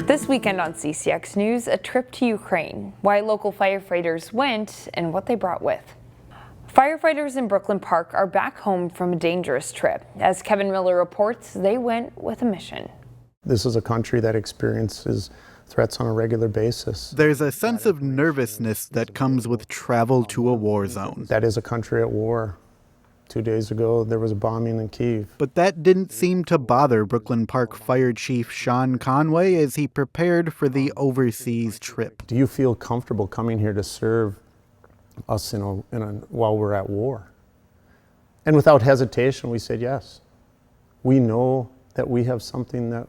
This weekend on CCX News, a trip to Ukraine, why local firefighters went and what they brought with. Firefighters in Brooklyn Park are back home from a dangerous trip. As Kevin Miller reports, they went with a mission. This is a country that experiences threats on a regular basis. There's a sense of nervousness that comes with travel to a war zone. That is a country at war. 2 days ago, there was a bombing in Kyiv. But that didn't seem to bother Brooklyn Park Fire Chief Sean Conway as he prepared for the overseas trip. Do you feel comfortable coming here to serve us while we're at war? And without hesitation, we said yes. We know that we have something that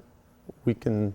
we can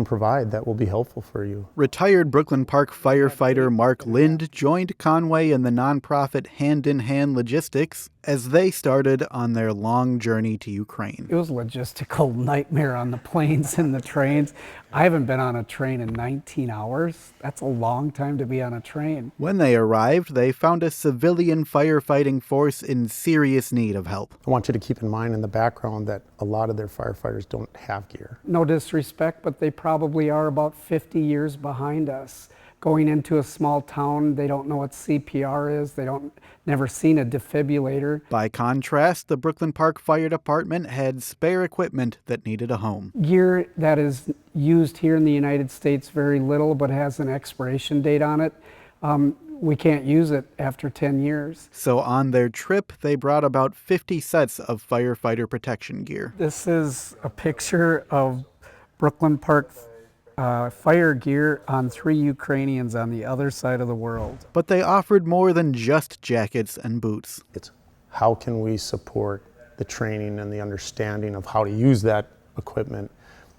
provide that will be helpful for you. Retired Brooklyn Park firefighter Mark Lind joined Conway and the nonprofit Hand in Hand Logistics as they started on their long journey to Ukraine. It was a logistical nightmare on the planes and the trains. I haven't been on a train in 19 hours. That's a long time to be on a train. When they arrived, they found a civilian firefighting force in serious need of help. I want you to keep in mind in the background that a lot of their firefighters don't have gear. No disrespect, but they probably are about 50 years behind us. Going into a small town, they don't know what CPR is. They never seen a defibrillator. By contrast, the Brooklyn Park Fire Department had spare equipment that needed a home. Gear that is used here in the United States very little, but has an expiration date on it. We can't use it after 10 years. So on their trip, they brought about 50 sets of firefighter protection gear. This is a picture of Brooklyn Park fire gear on 3 Ukrainians on the other side of the world. But they offered more than just jackets and boots. It's how can we support the training and the understanding of how to use that equipment,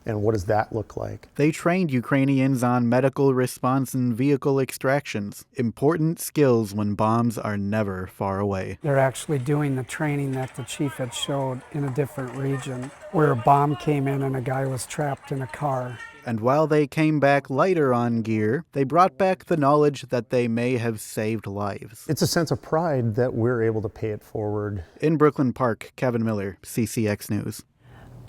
and what does that look like? They trained Ukrainians on medical response and vehicle extractions, important skills when bombs are never far away. They're actually doing the training that the chief had showed in a different region, where a bomb came in and a guy was trapped in a car. And while they came back lighter on gear, they brought back the knowledge that they may have saved lives. It's a sense of pride that we're able to pay it forward. In Brooklyn Park, Kevin Miller, CCX News.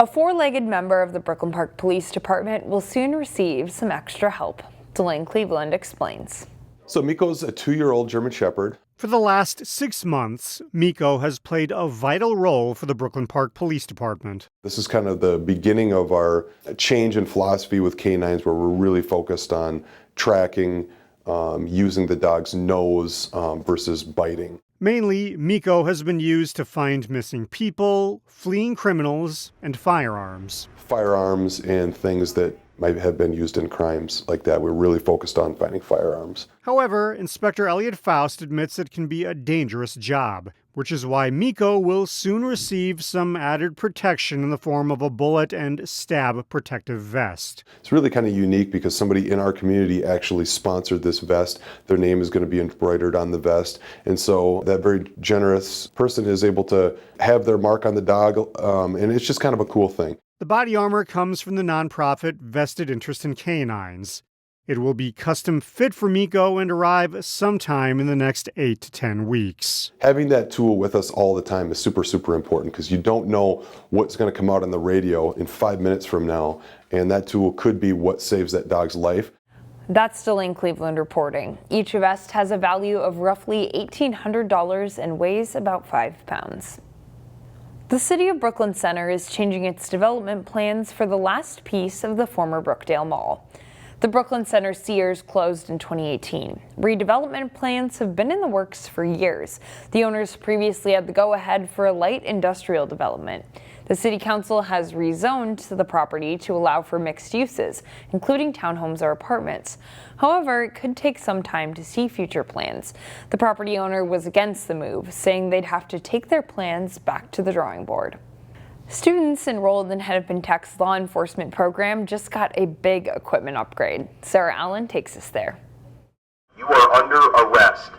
A 4-legged member of the Brooklyn Park Police Department will soon receive some extra help. Delane Cleveland explains. So Meeko's a 2-year-old German Shepherd. For the last 6 months, Meeko has played a vital role for the Brooklyn Park Police Department. This is kind of the beginning of our change in philosophy with canines, where we're really focused on tracking, using the dog's nose versus biting. Mainly, Meeko has been used to find missing people, fleeing criminals, and firearms. Firearms and things that might have been used in crimes like that. We're really focused on finding firearms. However, Inspector Elliot Faust admits it can be a dangerous job, which is why Meeko will soon receive some added protection in the form of a bullet and stab protective vest. It's really kind of unique because somebody in our community actually sponsored this vest. Their name is going to be embroidered on the vest. And so that very generous person is able to have their mark on the dog, and it's just kind of a cool thing. The body armor comes from the nonprofit Vested Interest in Canines. It will be custom fit for Meeko and arrive sometime in the next 8 to 10 weeks. Having that tool with us all the time is super, super important because you don't know what's going to come out on the radio in 5 minutes from now, and that tool could be what saves that dog's life. That's Delane Cleveland reporting. Each vest has a value of roughly $1,800 and weighs about 5 pounds. The City of Brooklyn Center is changing its development plans for the last piece of the former Brookdale Mall. The Brooklyn Center Sears closed in 2018. Redevelopment plans have been in the works for years. The owners previously had the go-ahead for a light industrial development. The City Council has rezoned the property to allow for mixed uses, including townhomes or apartments. However, it could take some time to see future plans. The property owner was against the move, saying they'd have to take their plans back to the drawing board. Students enrolled in Hennepin Tech's law enforcement program just got a big equipment upgrade. Sarah Allen takes us there. You are under arrest.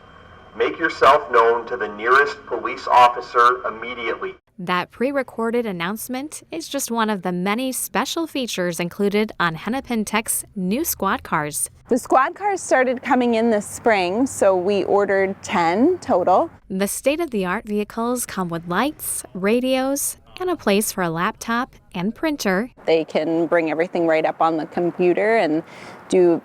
Make yourself known to the nearest police officer immediately. That pre-recorded announcement is just one of the many special features included on Hennepin Tech's new squad cars. The squad cars started coming in this spring, so we ordered 10 total. The state-of-the-art vehicles come with lights, radios, and a place for a laptop and printer. They can bring everything right up on the computer and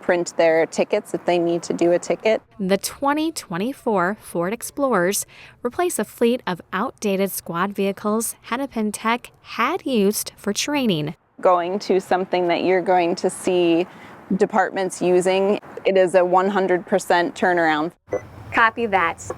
print their tickets if they need to do a ticket. The 2024 Ford Explorers replace a fleet of outdated squad vehicles Hennepin Tech had used for training. Going to something that you're going to see departments using, it is a 100% turnaround. Copy that.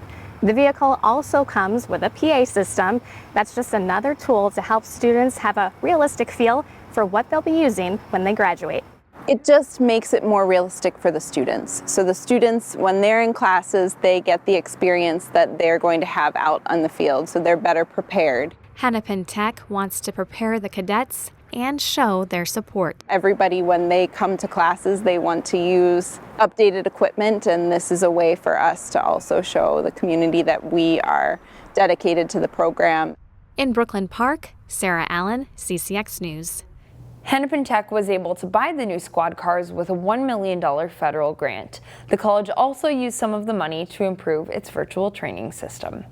The vehicle also comes with a PA system. That's just another tool to help students have a realistic feel for what they'll be using when they graduate. It just makes it more realistic for the students. So the students, when they're in classes, they get the experience that they're going to have out on the field, so they're better prepared. Hennepin Tech wants to prepare the cadets and show their support. Everybody, when they come to classes, they want to use updated equipment, and this is a way for us to also show the community that we are dedicated to the program. In Brooklyn Park, Sarah Allen, CCX News. Hennepin Tech was able to buy the new squad cars with a $1 million federal grant. The college also used some of the money to improve its virtual training system.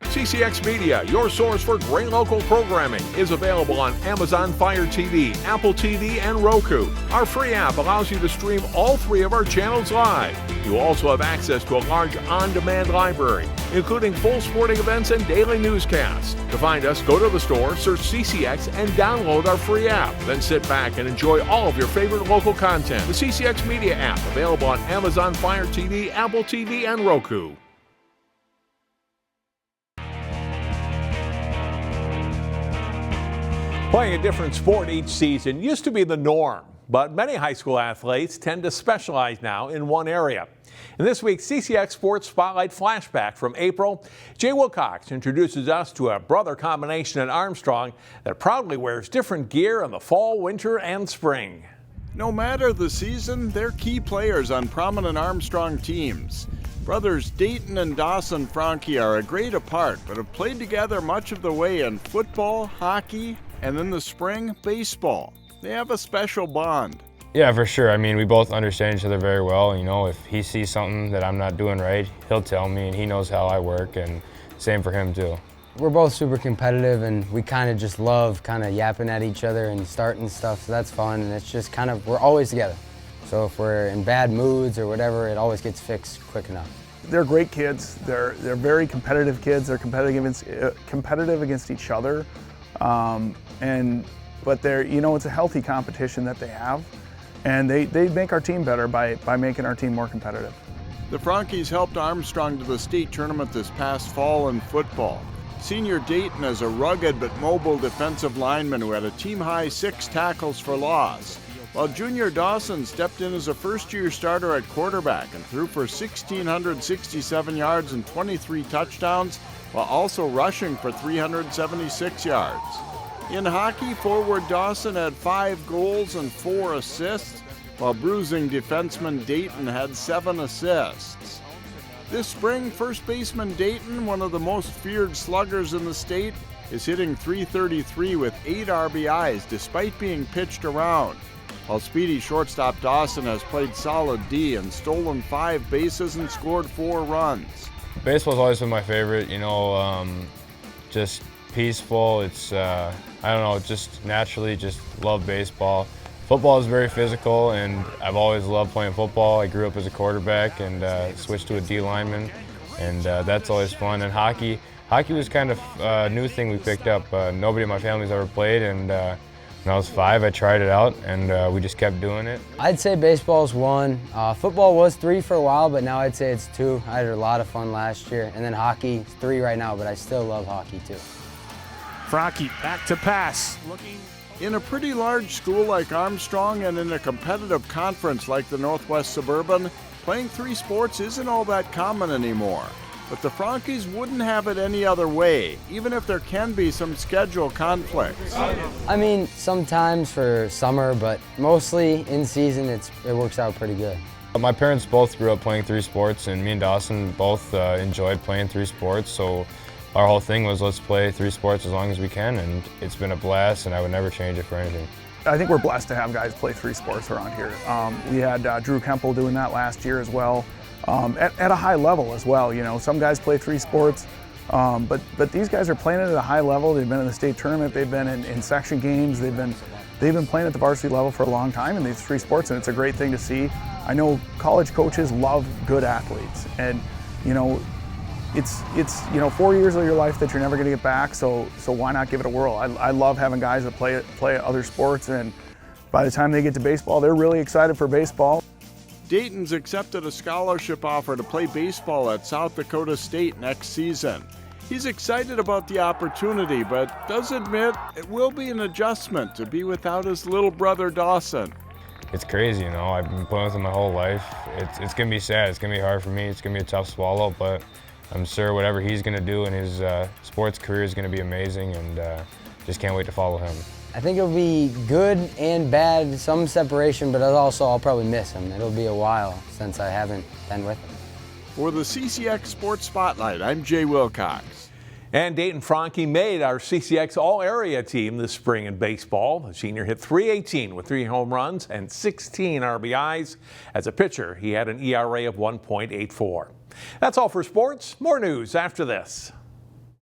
CCX Media, your source for great local programming, is available on Amazon Fire TV, Apple TV, and Roku. Our free app allows you to stream all 3 of our channels live. You will also have access to a large on-demand library, including full sporting events and daily newscasts. To find us, go to the store, search CCX, and download our free app. Then sit back and enjoy all of your favorite local content. The CCX Media app, available on Amazon Fire TV, Apple TV, and Roku. Playing a different sport each season used to be the norm, but many high school athletes tend to specialize now in one area. In this week's CCX Sports Spotlight Flashback from April, Jay Wilcox introduces us to a brother combination at Armstrong that proudly wears different gear in the fall, winter, and spring. No matter the season, they're key players on prominent Armstrong teams. Brothers Dayton and Dawson Franke are a grade apart, but have played together much of the way in football, hockey, and in the spring, baseball. They have a special bond. Yeah, for sure. I mean, we both understand each other very well. You know, if he sees something that I'm not doing right, he'll tell me, and he knows how I work, and same for him too. We're both super competitive, and we kind of just love kind of yapping at each other and starting stuff, so that's fun, and it's just kind of, we're always together. So if we're in bad moods or whatever, it always gets fixed quick enough. They're great kids. They're very competitive kids. They're competitive against each other. But they're, you know, it's a healthy competition that they have, and they make our team better by making our team more competitive. The Frankes helped Armstrong to the state tournament this past fall in football. Senior Dayton is a rugged but mobile defensive lineman who had a team-high 6 tackles for loss, while junior Dawson stepped in as a first-year starter at quarterback and threw for 1,667 yards and 23 touchdowns, while also rushing for 376 yards. In hockey, forward Dawson had 5 goals and 4 assists, while bruising defenseman Dayton had 7 assists. This spring, first baseman Dayton, one of the most feared sluggers in the state, is hitting .333 with 8 RBIs despite being pitched around, while speedy shortstop Dawson has played solid D and stolen 5 bases and scored 4 runs. Baseball's always been my favorite, you know, just peaceful. It's, I don't know, just naturally just love baseball. Football is very physical, and I've always loved playing football. I grew up as a quarterback and switched to a D lineman, and that's always fun. And hockey was kind of a new thing we picked up. Nobody in my family's ever played, and when I was 5, I tried it out, and we just kept doing it. I'd say baseball's 1. Football was 3 for a while, but now I'd say it's 2. I had a lot of fun last year. And then hockey, 3 right now, but I still love hockey too. Franke back to pass. In a pretty large school like Armstrong and in a competitive conference like the Northwest Suburban, playing 3 sports isn't all that common anymore. But the Frankes wouldn't have it any other way, even if there can be some schedule conflicts. I mean, sometimes for summer, but mostly in season, it works out pretty good. My parents both grew up playing 3 sports, and me and Dawson both enjoyed playing 3 sports, so our whole thing was let's play 3 sports as long as we can, and it's been a blast, and I would never change it for anything. I think we're blessed to have guys play 3 sports around here. We had Drew Kemple doing that last year as well, at a high level as well. You know, some guys play 3 sports, But these guys are playing at a high level. They've been in the state tournament. They've been in section games. They've been playing at the varsity level for a long time in these three sports, and it's a great thing to see. I know college coaches love good athletes, and it's 4 years of your life that you're never going to get back. So why not give it a whirl? I love having guys that play other sports, and by the time they get to baseball, they're really excited for baseball. Dayton's accepted a scholarship offer to play baseball at South Dakota State next season. He's excited about the opportunity, but does admit it will be an adjustment to be without his little brother Dawson. It's crazy, I've been playing with him my whole life. It's going to be sad. It's going to be hard for me. It's going to be a tough swallow, but I'm sure whatever he's going to do in his sports career is going to be amazing, and just can't wait to follow him. I think it'll be good and bad, some separation, but also I'll probably miss him. It'll be a while since I haven't been with him. For the CCX Sports Spotlight, I'm Jay Wilcox. And Dayton Franke made our CCX All-Area team this spring in baseball. The senior hit .318 with 3 home runs and 16 RBIs. As a pitcher, he had an ERA of 1.84. That's all for sports. More news after this.